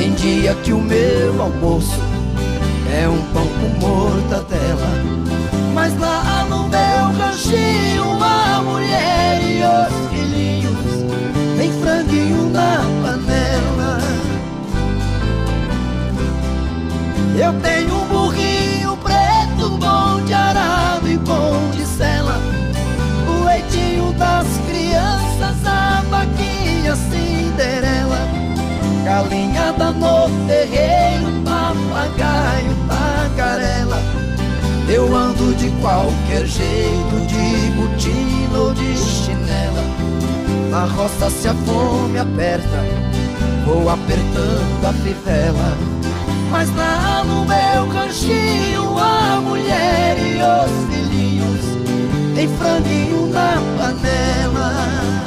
Tem dia que o meu almoço é um pão com mortadela, mas lá no meu ranchinho a mulher e os filhinhos tem franguinho na panela. Eu tenho um burrinho preto, bom de arado e bom de sela, o leitinho das crianças, a vaquinha Cinderela, galinhada no terreiro, papagaio, tagarela. Eu ando de qualquer jeito, de botina ou de chinela. Na roça se a fome aperta, vou apertando a fivela, mas lá no meu ranchinho a mulher e os filhinhos tem franguinho na panela.